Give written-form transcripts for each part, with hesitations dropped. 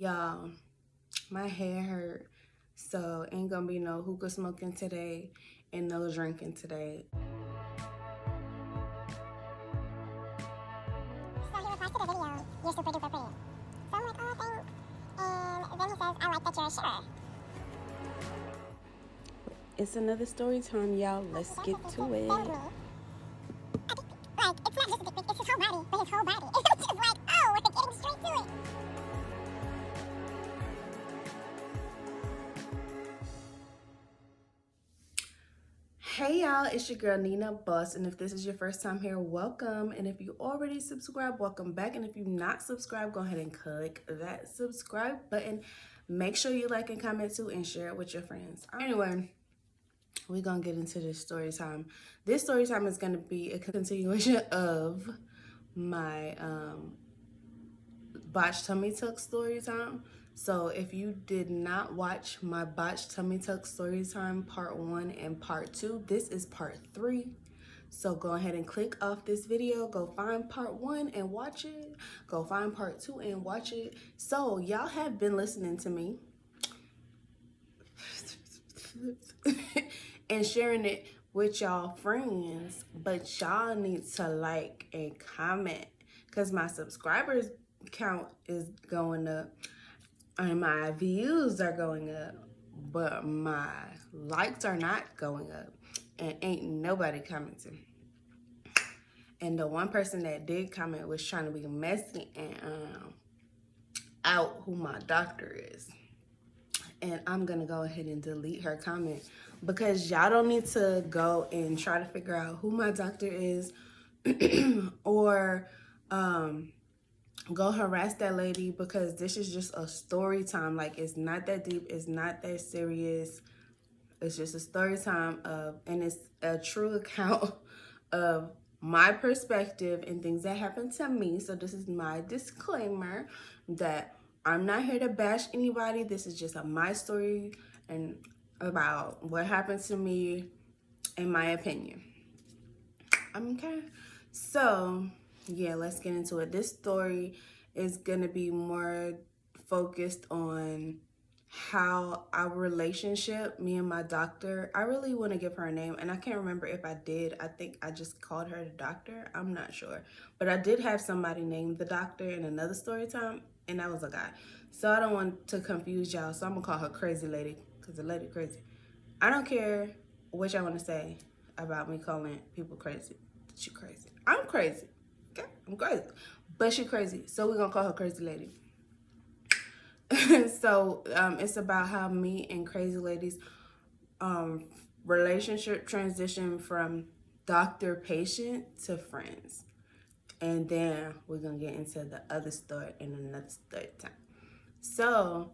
Y'all, my head hurt, so ain't gonna be no hookah smoking today and no drinking today. So he replies to the video, "You're super duper pretty." So I'm like, "Oh, thanks." And then he says, "I like that you're a shitter." It's another story time, y'all. Let's get to it. Like, it's not just a dick pic, it's his whole body, but his whole body. And I'm just like, oh, we're getting straight to it. Hey y'all, it's your girl Nina Bus, and if this is your first time here, welcome. And if you already subscribed, welcome back. And if you're not subscribed, go ahead and click that subscribe button. Make sure you like and comment too, and share it with your friends. Anyway, we're gonna get into this story time. This story time is gonna be a continuation of my botched tummy tuck story time. So if you did not watch my botched tummy tuck story time part 1 and part 2, this is part 3. So go ahead and click off this video, go find part 1 and watch it, go find part 2 and watch it. So y'all have been listening to me and sharing it with y'all friends, but y'all need to like and comment because my subscribers count is going up and my views are going up, but my likes are not going up, and ain't nobody commenting. And the one person that did comment was trying to be messy and out who my doctor is. And I'm gonna go ahead and delete her comment because y'all don't need to go and try to figure out who my doctor is or go harass that lady, because this is just a story time. Like, it's not that deep, it's not that serious. It's just a story time and it's a true account of my perspective and things that happened to me. So this is my disclaimer that I'm not here to bash anybody. This is just my story and about what happened to me in my opinion. Okay, so yeah, let's get into it. This story is gonna be more focused on how our relationship, me and my doctor, I really want to give her a name, and I can't remember if I did. I think I just called her the doctor. I'm not sure, but I did have somebody named the doctor in another story time, and that was a guy. So I don't want to confuse y'all, so I'm gonna call her Crazy Lady, because the lady crazy. I don't care what y'all want to say about me calling people crazy. She crazy. I'm crazy. Okay, I'm crazy, but she crazy. So we're gonna call her Crazy Lady. So it's about how me and Crazy Lady's relationship transition from doctor-patient to friends. And then we're gonna get into the other story in another story time. So,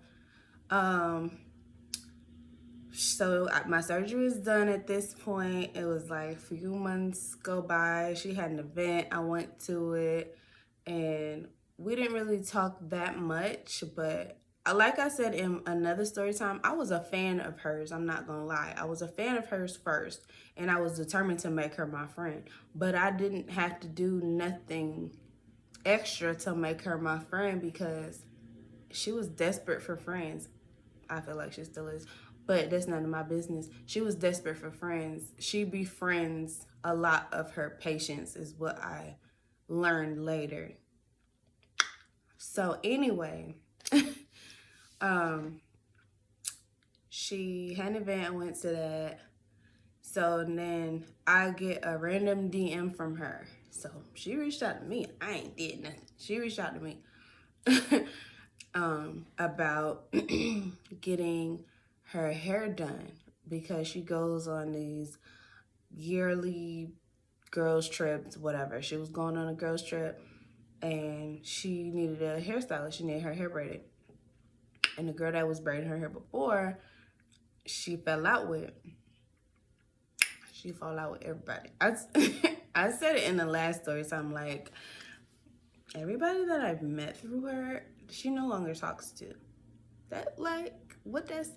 my surgery was done at this point. It was like a few months go by. She had an event. I went to it, and we didn't really talk that much, but like I said in another story time, I was a fan of hers. I'm not gonna lie. I was a fan of hers first, and I was determined to make her my friend. But I didn't have to do nothing extra to make her my friend because she was desperate for friends. I feel like she still is, but that's none of my business. She was desperate for friends. She befriends a lot of her patients, is what I learned later. So anyway, she had an event, I went to that. So then I get a random DM from her. So she reached out to me. I ain't did nothing. She reached out to me about getting her hair done because she goes on these yearly girls trips, whatever. She was going on a girls trip and she needed a hairstylist. She needed her hair braided. And the girl that was braiding her hair before, she fell out with. She fell out with everybody. I said it in the last story, so I'm like, everybody that I've met through her, she no longer talks to. That, like, what that's...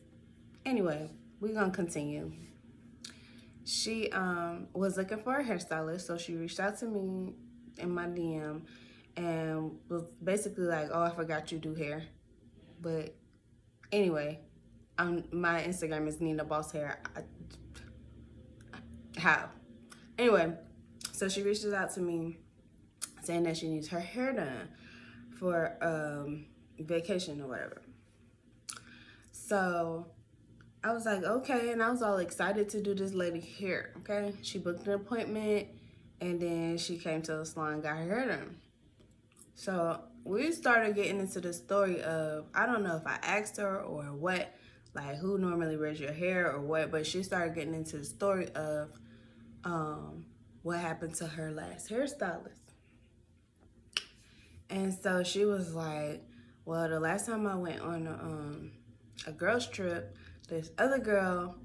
Anyway, we're gonna continue. She was looking for a hairstylist, so she reached out to me in my DM and was basically like, oh, I forgot you do hair. But anyway, my Instagram is Nina Boss Hair. How? Anyway, so she reaches out to me saying that she needs her hair done for vacation or whatever. So I was like, okay, and I was all excited to do this lady hair, okay? She booked an appointment, and then she came to the salon and got her hair done. So we started getting into the story of, I don't know if I asked her or what, like who normally wears your hair or what, but she started getting into the story of what happened to her last hairstylist. And so she was like, well, the last time I went on a girl's trip, this other girl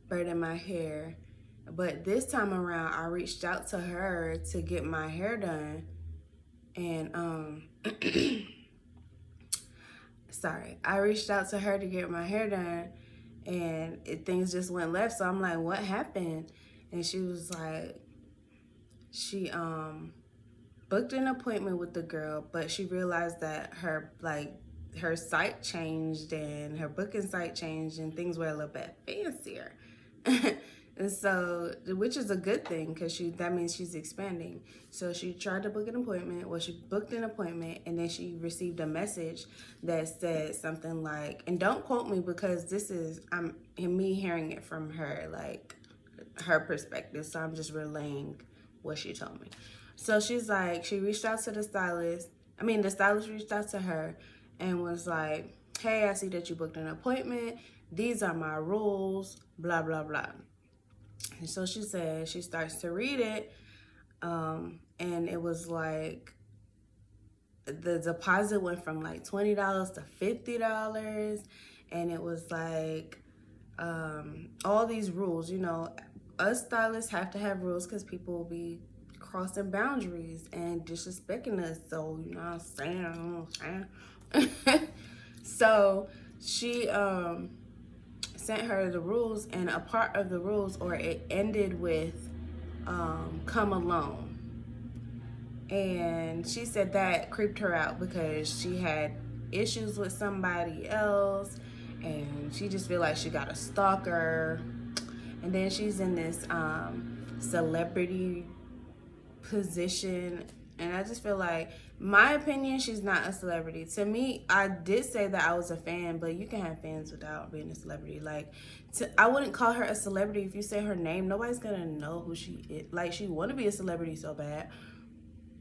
braided my hair, but this time around I reached out to her to get my hair done, and sorry, I reached out to her to get my hair done, and things just went left. So I'm like, what happened? And she was like, she booked an appointment with the girl, but she realized that her site changed and her booking site changed and things were a little bit fancier. And so, which is a good thing because that means she's expanding. So she tried to book an appointment. Well, she booked an appointment, and then she received a message that said something like, and don't quote me because this is me hearing it from her, like her perspective. So I'm just relaying what she told me. So she's like, she reached out to the stylist. The stylist reached out to her and was like, hey, I see that you booked an appointment. These are my rules, blah, blah, blah. And so she said, she starts to read it. And it was like, the deposit went from like $20 to $50. And it was like, all these rules, us stylists have to have rules because people will be crossing boundaries and disrespecting us. So, you know what I'm saying? So she sent her the rules, and a part of the rules, or it ended with come alone. And she said that creeped her out because she had issues with somebody else, and she just feel like she got a stalker. And then she's in this celebrity position, and I just feel like, my opinion, she's not a celebrity. To me, I did say that I was a fan, but you can have fans without being a celebrity. Like, I wouldn't call her a celebrity. If you say her name, nobody's gonna know who she is. Like, she want to be a celebrity so bad,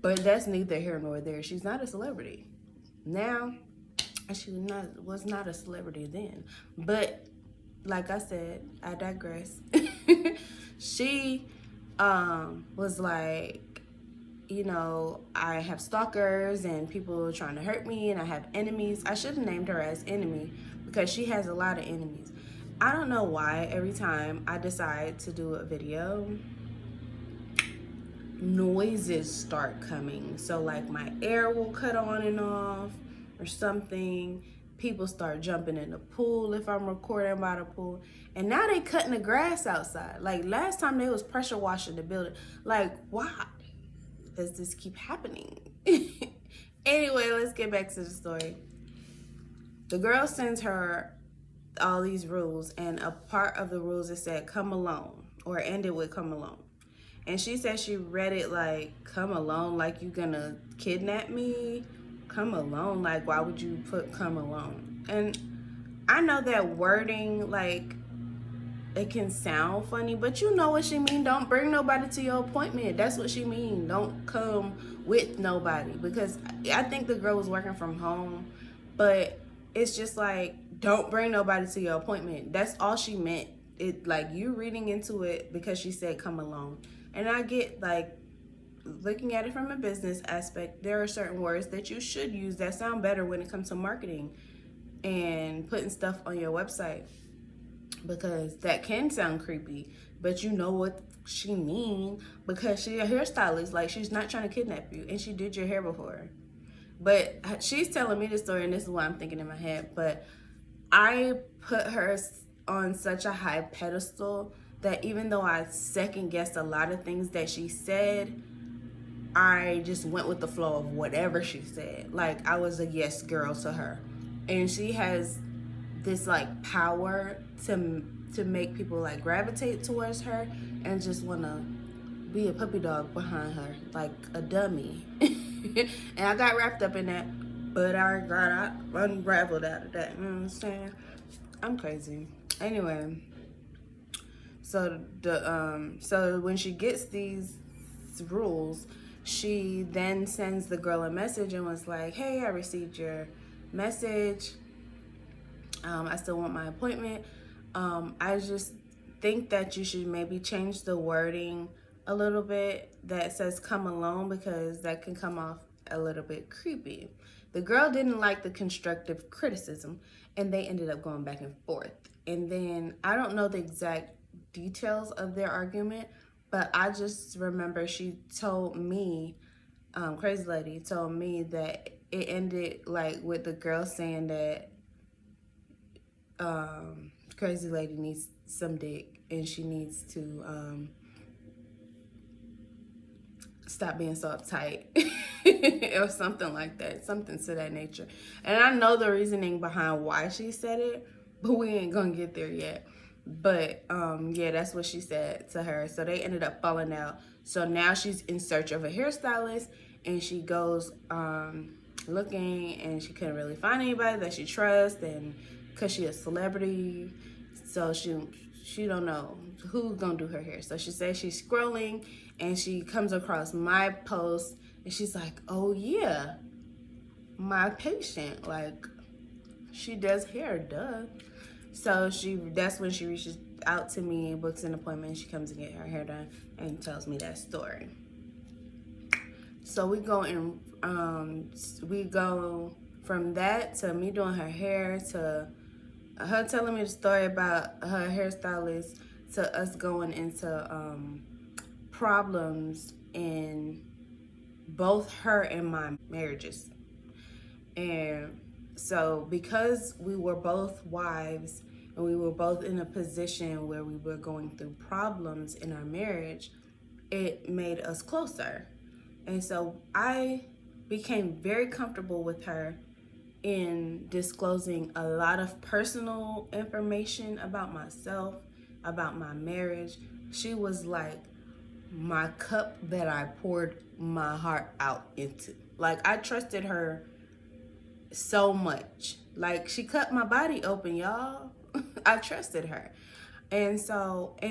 but that's neither here nor there. She's not a celebrity now. She was not a celebrity then. But like I said, I digress. She was like, I have stalkers and people trying to hurt me, and I have enemies. I should have named her as enemy because she has a lot of enemies. I don't know why every time I decide to do a video, noises start coming. So like my air will cut on and off or something. People start jumping in the pool if I'm recording by the pool. And now they cutting the grass outside. Like last time they was pressure washing the building. Like, why does this keep happening? Anyway, let's get back to the story. The girl sends her all these rules, and a part of the rules it said come alone, or ended with come alone. And she said she read it like, come alone, like you gonna kidnap me? Come alone, like why would you put come alone? And I know that wording, like, it can sound funny, but you know what she mean. Don't bring nobody to your appointment. That's what she mean. Don't come with nobody. Because I think the girl was working from home, but it's just like, don't bring nobody to your appointment. That's all she meant. It, like, you reading into it because she said come alone. And I get, like, looking at it from a business aspect, there are certain words that you should use that sound better when it comes to marketing and putting stuff on your website, because that can sound creepy, but you know what she mean because she's a hairstylist. Like, she's not trying to kidnap you, and she did your hair before. But she's telling me the story, and this is what I'm thinking in my head, but I put her on such a high pedestal that even though I second guessed a lot of things that she said, I just went with the flow of whatever she said. Like, I was a yes girl to her. and she has this like power to make people like gravitate towards her and just want to be a puppy dog behind her like a dummy. And I got wrapped up in that, but I got unraveled out of that. You know what I'm saying? I'm crazy. Anyway, so when she gets these rules, she then sends the girl a message and was like, "Hey, I received your message. I still want my appointment. I just think that you should maybe change the wording a little bit that says come alone, because that can come off a little bit creepy." The girl didn't like the constructive criticism, and they ended up going back and forth. And then I don't know the exact details of their argument, but I just remember she told me, crazy lady told me that it ended like with the girl saying that crazy lady needs some dick and she needs to stop being so uptight or something like that, something to that nature. And I know the reasoning behind why she said it, but we ain't gonna get there yet. But yeah, that's what she said to her. So they ended up falling out. So now she's in search of a hairstylist, and she goes looking, and she couldn't really find anybody that she trusts, and because she a celebrity, so she don't know who's gonna do her hair. So she says she's scrolling, and she comes across my post, and she's like, "Oh yeah, my patient, like she does hair, duh." So that's when she reaches out to me, books an appointment. She comes to get her hair done and tells me that story. So we go from that to me doing her hair, to her telling me the story about her hairstylist, to us going into problems in both her and my marriages. And so because we were both wives and we were both in a position where we were going through problems in our marriage, it made us closer. And so I became very comfortable with her in disclosing a lot of personal information about myself, about my marriage. She was like my cup that I poured my heart out into. Like, I trusted her so much. Like, she cut my body open, y'all. I trusted her. And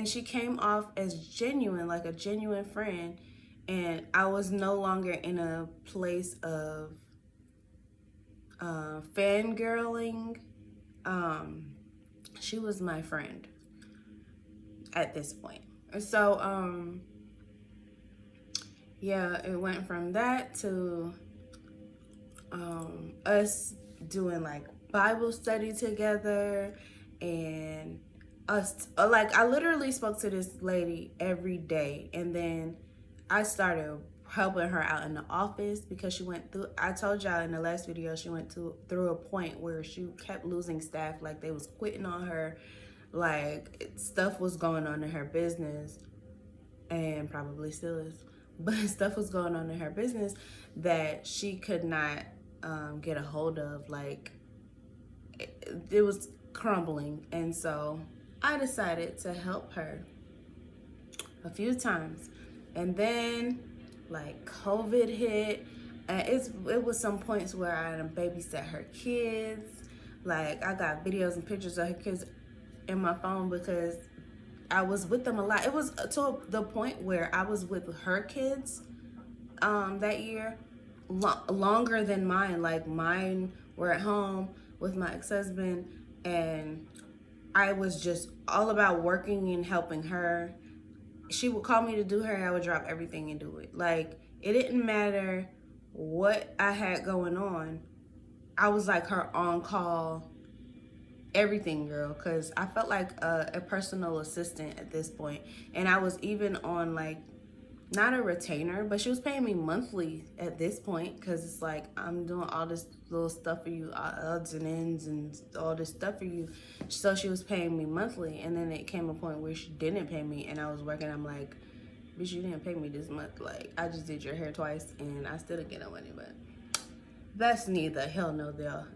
she came off as genuine, like a genuine friend. And I was no longer in a place of fangirling. She was my friend at this point. So, yeah, it went from that to us doing like Bible study together, and us like I literally spoke to this lady every day. And then I started helping her out in the office because she went through, I told y'all in the last video, she went through a point where she kept losing staff, like they was quitting on her, like stuff was going on in her business, and probably still is, but stuff was going on in her business that she could not get a hold of. Like it was crumbling. And so I decided to help her a few times. And then like COVID hit, and it was some points where I had to babysit her kids. Like I got videos and pictures of her kids in my phone because I was with them a lot. It was to the point where I was with her kids that year longer than mine. Like mine were at home with my ex-husband, and I was just all about working and helping her. She would call me to do her, I would drop everything and do it. Like it didn't matter what I had going on. I was like her on-call everything girl, because I felt like a personal assistant at this point. And I was even on like, not a retainer, but she was paying me monthly at this point, because it's like I'm doing all this little stuff for you, odds and ends and all this stuff for you. So she was paying me monthly, and then it came a point where she didn't pay me, and I was working. I'm like, bitch, you didn't pay me this month. Like I just did your hair twice and I still didn't get no money. But That's neither hell no there.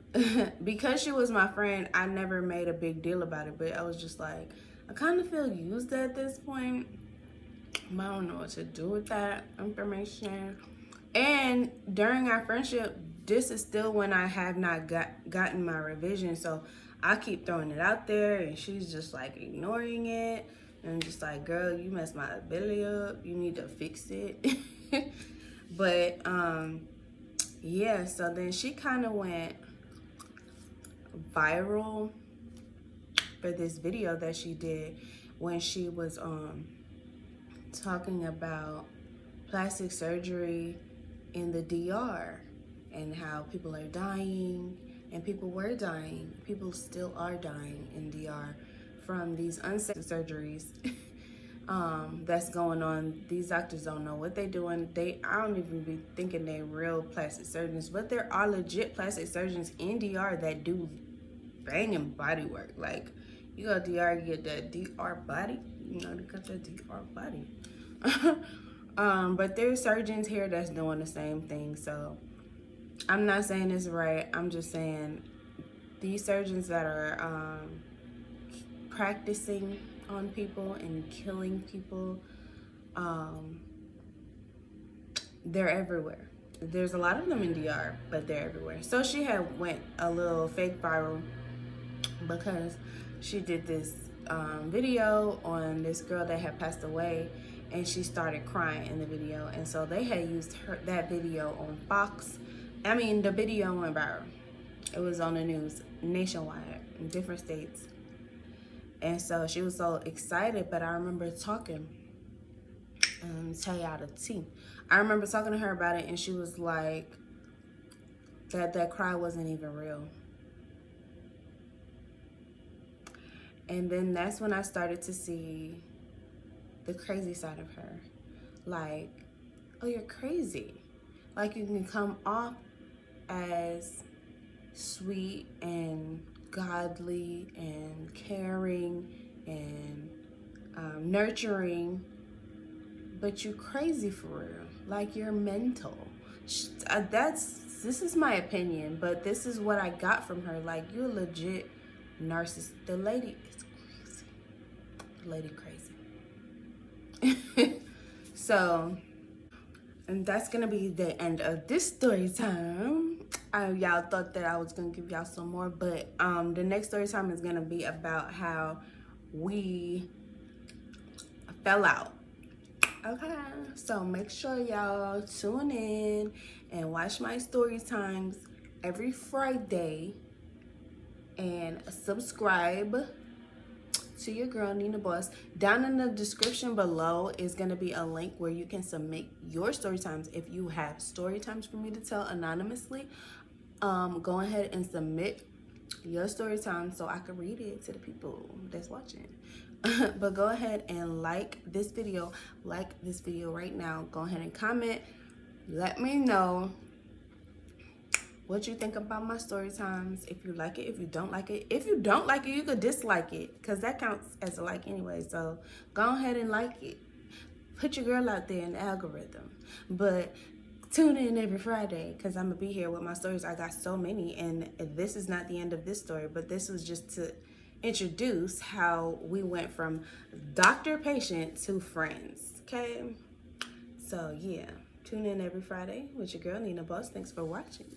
Because she was my friend, I never made a big deal about it, but I was just like, I kind of feel used at this point. I don't know what to do with that information. And during our friendship, this is still when I have not gotten my revision. So I keep throwing it out there, and she's just like ignoring it. And I'm just like, girl, you messed my ability up. You need to fix it. But yeah, so then she kind of went viral for this video that she did when she was talking about plastic surgery in the DR and how people are dying, and people were dying. People still are dying in DR from these unsafe surgeries that's going on. These doctors don't know what they're doing. I don't even be thinking they're real plastic surgeons, but there are legit plastic surgeons in DR that do banging body work. Like, you go to DR, you get that DR body, you know, they got that DR body. But there's surgeons here that's doing the same thing. So I'm not saying it's right. I'm just saying these surgeons that are practicing on people and killing people, they're everywhere. There's a lot of them in DR, but they're everywhere. So she had went a little fake viral because she did this video on this girl that had passed away, and she started crying in the video. And so they had used that video on Fox. I mean, the video went viral. It was on the news nationwide in different states. And so she was so excited, but I remember talking, tell y'all the tea. I remember talking to her about it, and she was like, that cry wasn't even real. And then that's when I started to see the crazy side of her. Like, oh, you're crazy. Like, you can come off as sweet and godly and caring and nurturing, but you crazy for real. Like, you're mental. This is my opinion, but this is what I got from her. Like, you're a legit narcissist. The lady is crazy. The lady crazy. So, and that's gonna be the end of this story time. Y'all thought that I was gonna give y'all some more, but the next story time is gonna be about how we fell out. Okay, so make sure y'all tune in and watch my story times every Friday, and subscribe to your girl Nina Boss. Down in the description below is going to be a link where you can submit your story times. If you have story times for me to tell anonymously, go ahead and submit your story time so I can read it to the people that's watching. But go ahead and like this video right now. Go ahead and comment. Let me know what you think about my story times. If you like it, if you don't like it. If you don't like it, you could dislike it, because that counts as a like anyway. So go ahead and like it. Put your girl out there in the algorithm. But tune in every Friday, because I'm going to be here with my stories. I got so many, and this is not the end of this story, but this was just to introduce how we went from doctor-patient to friends, okay? So, yeah. Tune in every Friday with your girl, Nina Boss. Thanks for watching.